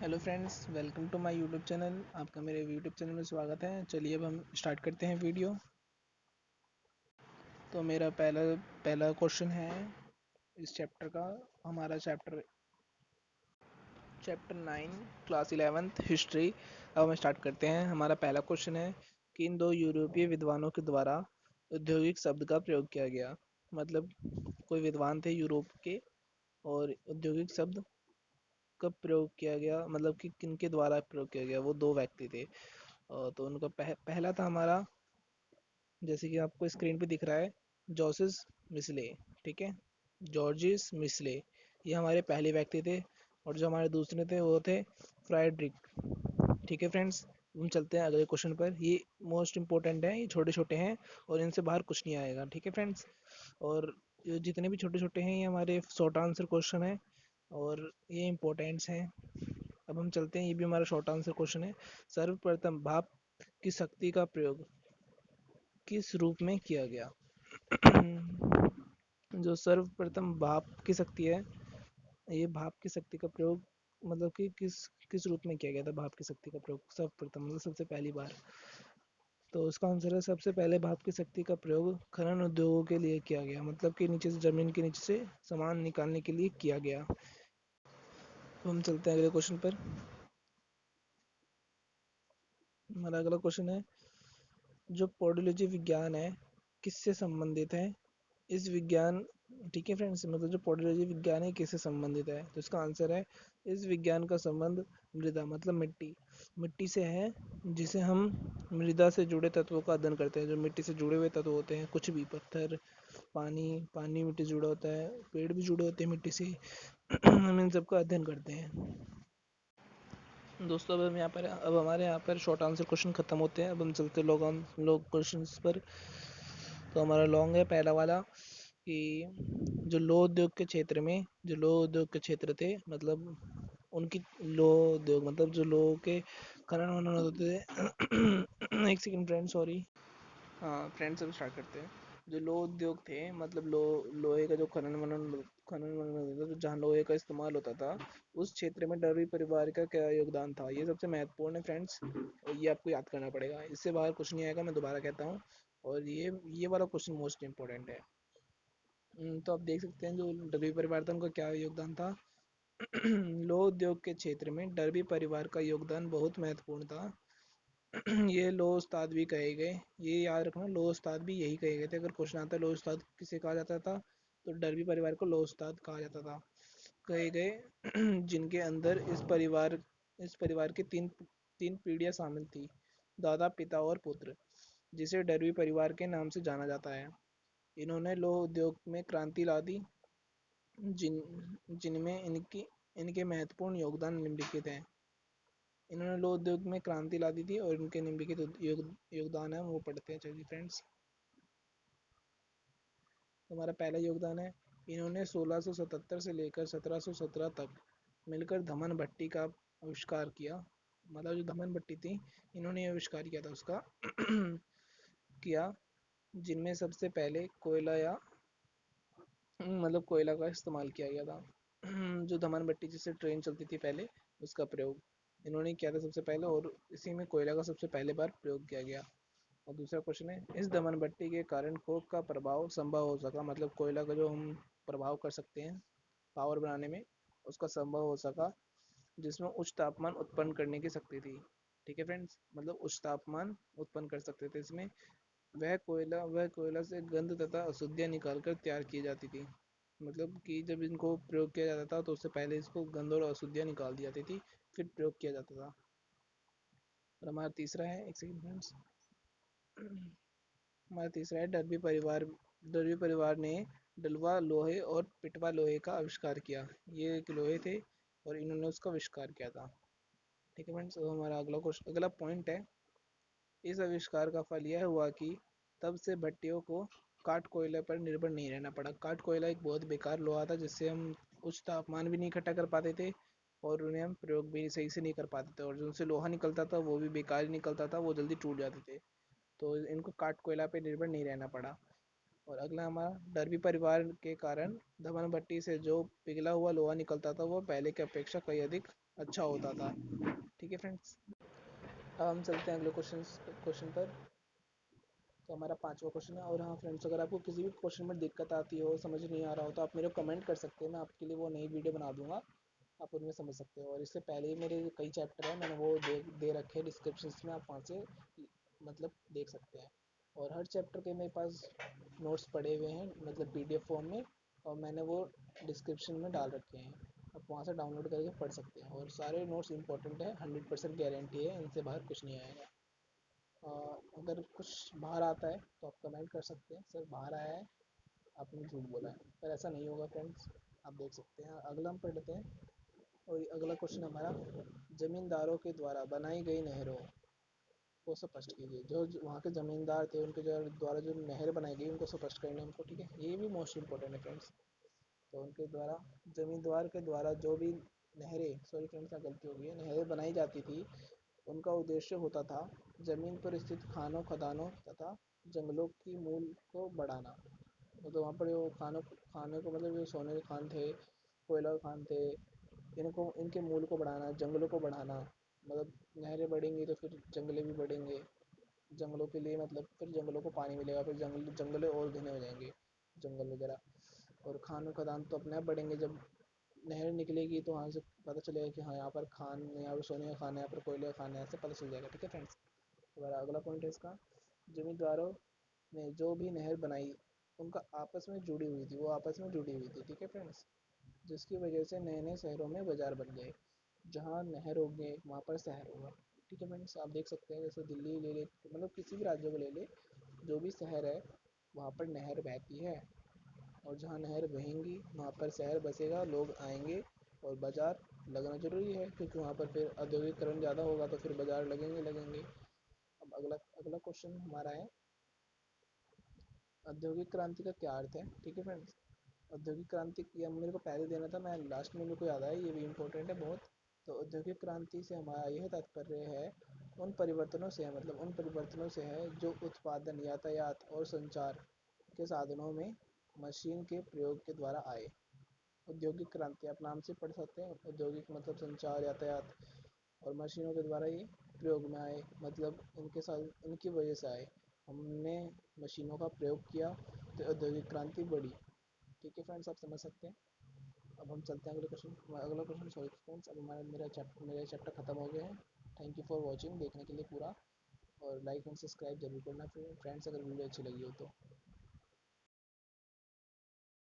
Hello friends, welcome to my YouTube channel. आपका मेरे YouTube channel में स्वागत है। चलिए अब हम स्टार्ट करते हैं वीडियो। तो मेरा पहला पहला क्वेश्चन है इस चैप्टर का। हमारा chapter chapter 9 class 11th history. अब हम स्टार्ट करते हैं। हमारा पहला क्वेश्चन है कि इन दो यूरोपीय विद्वानों के द्वारा औद्योगिक शब्द का प्रयोग किया गया। मतलब कोई विद्वान थे यूरोप के और औद्योगिक शब्द कब प्रयोग किया गया, मतलब कि किनके द्वारा प्रयोग किया गया। वो दो व्यक्ति थे। तो उनका पहला था हमारा, जैसे कि आपको स्क्रीन पे दिख रहा है, जोसेस मिसले। ठीक है, जॉर्जिस मिसले, ये हमारे पहले व्यक्ति थे। और जो हमारे दूसरे थे वो थे फ्राइड्रिक। ठीक है फ्रेंड्स, हम चलते हैं अगले क्वेश्चन पर। ये मोस्ट इंपॉर्टेंट है, ये छोटे छोटे हैं और इनसे बाहर कुछ नहीं आएगा। ठीक है फ्रेंड्स, और ये जितने भी छोटे छोटे हैं ये हमारे शॉर्ट आंसर क्वेश्चन है और ये इम्पोर्टेंट्स हैं। अब हम चलते हैं, ये भी हमारा शॉर्ट आंसर क्वेश्चन है। सर्वप्रथम भाप की शक्ति का प्रयोग किस रूप में किया गया? जो सर्वप्रथम भाप की शक्ति है, ये भाप की शक्ति का प्रयोग मतलब कि किस किस रूप में किया गया था? भाप की शक्ति का प्रयोग सर्वप्रथम मतलब सबसे पहली बार। तो इसका आंसर है, सबसे पहले भाप की शक्ति का प्रयोग खनन उद्योगों के लिए किया गया। मतलब कि नीचे से, जमीन के नीचे से सामान निकालने के लिए किया गया। तो हम चलते हैं अगले क्वेश्चन पर। हमारा अगला क्वेश्चन है, जो पॉडोलॉजी विज्ञान है किससे संबंधित है? इस विज्ञान, ठीक है फ्रेंड्स, मतलब जो पॉडोलॉजी विज्ञान है किससे संबंधित है? तो इसका आंसर है, इस विज्ञान का संबंध मृदा मतलब मिट्टी मिट्टी से है, जिसे हम मृदा से जुड़े तत्वों का अध्ययन करते हैं। जो मिट्टी से जुड़े हुए तत्व होते हैं, कुछ भी, पत्थर, पानी पानी मिट्टी से जुड़ा होता है, पेड़ भी जुड़े होते हैं मिट्टी से। हम इन सबका अध्ययन करते हैं। दोस्तों, अब हमारे यहाँ पर शॉर्ट आंसर क्वेश्चन खत्म होते हैं। अब हम चलते हैं लोग क्वेश्चन पर। तो हमारा लॉन्ग है पहला वाला, कि जो लोह उद्योग के क्षेत्र में, जो लोह उद्योग के क्षेत्र थे, मतलब उनकी लोह उद्योग मतलब जो लोह के खनन वनन होते थे। एक सेकंड फ्रेंड, सॉरी। हाँ फ्रेंड्स, अब स्टार्ट करते हैं। जो लोह उद्योग थे, मतलब लोहे का जो खनन वनन होता था, तो जहाँ लोहे का इस्तेमाल होता था, उस क्षेत्र में डर्बी परिवार का क्या योगदान था? ये सबसे महत्वपूर्ण है फ्रेंड्स, और ये आपको याद करना पड़ेगा। इससे बाहर कुछ नहीं आएगा, मैं दोबारा कहता हूँ। और ये वाला क्वेश्चन मोस्ट इंपॉर्टेंट है। तो आप देख सकते हैं, जो डर्बी परिवार था उनका क्या योगदान था। लोह उद्योग के क्षेत्र में डर्बी परिवार का योगदान बहुत महत्वपूर्ण था। ये लो उस्ताद भी कहे गए। ये याद रखना, लो उस्ताद भी यही कहे गए थे। अगर क्वेश्चन आता है लो उस्ताद किसे कहा जाता था, तो डर्बी परिवार को लो उस्ताद कहा जाता था, कहे गए। जिनके अंदर इस परिवार की तीन तीन पीढ़ियां शामिल थी, दादा, पिता और पुत्र, जिसे डर्बी परिवार के नाम से जाना जाता है। इन्होंने लोह उद्योग में क्रांति ला दी, जिन जिनमें इनके महत्वपूर्ण योगदान निम्नलिखित हैं। इन्होंने लोह उद्योग में क्रांति ला दी थी और इनके निम्नलिखित योगदान है, वो पढ़ते हैं। चलिए फ्रेंड्स, हमारा पहला योगदान है, इन्होंने 1677 से लेकर 1717 तक मिलकर धमन भट्टी का आविष्कार किया। मतलब जो धमन भट्टी थी, इन्होंने आविष्कार किया था उसका। किया, जिनमें सबसे पहले कोयला या मतलब कोयला का इस्तेमाल किया गया था। जो धमन भट्टी जिससे ट्रेन चलती थी पहले, उसका प्रयोग इन्होंने किया था सबसे पहले, और इसी में कोयला का सबसे पहले बार प्रयोग किया गया। और दूसरा क्वेश्चन है, इस दमन भट्टी के कारण कोक का प्रभाव संभव हो सका। मतलब कोयला का जो हम प्रभाव कर सकते हैं पावर बनाने में, उसका संभव हो सका, जिसमें उच्च तापमान उत्पन्न करने की शक्ति थी। ठीक है फ्रेंड्स, मतलब उच्च तापमान उत्पन्न कर सकते थे इसमें। वह कोयला से गंध तथा अशुद्धियाँ निकालकर तैयार की जाती थी। मतलब कि जब इनको प्रयोग किया जाता था, तो उससे पहले इसको गंध और अशुद्धियाँ निकाल दी जाती थी, फिर प्रयोग किया जाता था। और हमारा तीसरा है, एक सेकंड फ्रेंड्स। हमारा तीसरा है, डर्बी परिवार ने डलवा लोहे और पिटवा लोहे का आविष्कार किया। ये एक लोहे थे और इन्होंने उसका आविष्कार किया था। ठीक है फ्रेंड्स, तो हमारा अगला पॉइंट है, इस आविष्कार का फल यह हुआ कि तब से भट्टियों को काठ कोयले पर निर्भर नहीं रहना पड़ा। काठ कोयला एक बहुत बेकार लोहा था, जिससे हम उच्च तापमान भी नहीं इकट्ठा कर पाते थे और उन्हें हम प्रयोग भी सही से नहीं कर पाते थे, और जो उनसे लोहा निकलता था वो भी बेकार ही निकलता था, वो जल्दी टूट जाते थे। तो इनको काठ कोयला पे निर्भर नहीं रहना पड़ा। और अगला हमारा, डर्बी परिवार के कारण धमन भट्टी से जो पिघला हुआ लोहा निकलता था वो पहले की अपेक्षा कई अधिक अच्छा होता था। ठीक है फ्रेंड्स, अब हम चलते हैं अगले क्वेश्चन पर। तो हमारा पांचवा क्वेश्चन है। और हाँ फ्रेंड्स, अगर आपको किसी भी क्वेश्चन में दिक्कत आती हो, समझ नहीं आ रहा हो, तो आप मेरे को कमेंट कर सकते हैं, मैं आपके लिए वो नई वीडियो बना दूंगा, आप उनमें समझ सकते हो। और इससे पहले ही मेरे कई चैप्टर हैं, मैंने वो दे रखे हैं डिस्क्रिप्शन में, आप वहाँ से मतलब देख सकते हैं। और हर चैप्टर के मेरे पास नोट्स पड़े हुए हैं, मतलब पीडीएफ फॉर्म में, और मैंने वो डिस्क्रिप्शन में डाल रखे हैं, आप वहाँ से डाउनलोड करके पढ़ सकते हैं। और सारे नोट्स इंपॉर्टेंट है, 100% गारंटी है, इनसे बाहर कुछ नहीं आएगा। अगर कुछ बाहर आता है तो आप कमेंट कर सकते हैं, सर बाहर आया है, आपने झूठ बोला है, पर ऐसा नहीं होगा फ्रेंड्स, आप देख सकते हैं। अगला हम पढ़ते हैं। और अगला क्वेश्चन हमारा, जमींदारों के द्वारा बनाई गई नहरों को स्पष्ट कीजिए। जो वहाँ के ज़मींदार थे, उनके जो द्वारा जो नहर बनाई गई उनको स्पष्ट करना है हमको। ठीक है, ये भी मोस्ट इंपॉर्टेंट है फ्रेंड्स। तो उनके द्वारा, जमींदार के द्वारा जो भी नहरें, सॉरी फ्रेंड्स यहाँ गलती हो गई है, नहरें बनाई जाती थी, उनका उद्देश्य होता था जमीन पर स्थित खानों, खदानों तथा जंगलों की मूल को बढ़ाना। तो वहाँ पर जो खाने को मतलब जो सोने के खान थे, कोयला के खान थे, इनको इनके मूल को बढ़ाना, जंगलों को बढ़ाना। मतलब नहरें बढ़ेंगी तो फिर जंगले भी बढ़ेंगे, जंगलों के लिए मतलब फिर जंगलों को पानी मिलेगा, फिर जंगले और घने हो जाएंगे, जंगल वगैरह। और खान खदान तो अपने आप बढ़ेंगे, जब नहर निकलेगी तो वहाँ से पता चलेगा कि हाँ यहाँ पर खान, यहाँ पर सोने का खान है, यहाँ पर कोयले का खान है, ऐसे पता चल जाएगा। ठीक है फ्रेंड्स, हमारा अगला पॉइंट है इसका, जमींदारों ने जो भी नहर बनाई उनका आपस में जुड़ी हुई थी, वो आपस में जुड़ी हुई थी। ठीक है फ्रेंड्स, जिसकी वजह से नए नए शहरों में बाजार बन गए। जहाँ नहर होंगे वहाँ पर शहर होगा। ठीक है फ्रेंड्स, आप देख सकते हैं, जैसे दिल्ली ले ले, मतलब किसी भी राज्य को ले ले, जो भी शहर है वहाँ पर नहर बहती है, और जहाँ नहर बहेंगी वहाँ पर शहर बसेगा, लोग आएंगे, और बाज़ार लगना ज़रूरी है, क्योंकि वहाँ पर फिर औद्योगिकरण ज़्यादा होगा तो फिर बाज़ार लगेंगे। अब अगला अगला क्वेश्चन हमारा है, औद्योगिक क्रांति का क्या अर्थ है। ठीक है फ्रेंड्स, औद्योगिक क्रांति, ये मेरे को पहले देना था, मैं लास्ट में मेरे को याद आया, ये भी इम्पोर्टेंट है बहुत। तो औद्योगिक क्रांति से हमारा यह तात्पर्य है, उन परिवर्तनों से है, मतलब उन परिवर्तनों से है जो उत्पादन, यातायात और संचार के साधनों में मशीन के प्रयोग के द्वारा आए। औद्योगिक क्रांति आप नाम से पढ़ सकते हैं, औद्योगिक मतलब संचार, यातायात, और मशीनों के द्वारा ये प्रयोग में आए, मतलब इनके साथ, इनकी वजह से आए। हमने मशीनों का प्रयोग किया तो औद्योगिक क्रांति बढ़ी। ठीक है फ्रेंड्स, आप समझ सकते हैं। अब हम चलते हैं अगला क्वेश्चन, सॉरी फ्रेंड्स, अब हमारा मेरे चैप्टर खत्म हो गए हैं। थैंक यू फॉर वॉचिंग, देखने के लिए पूरा। और लाइक एंड सब्सक्राइब जरूर करना फ्रेंड्स, अगर वीडियो अच्छी लगी हो तो।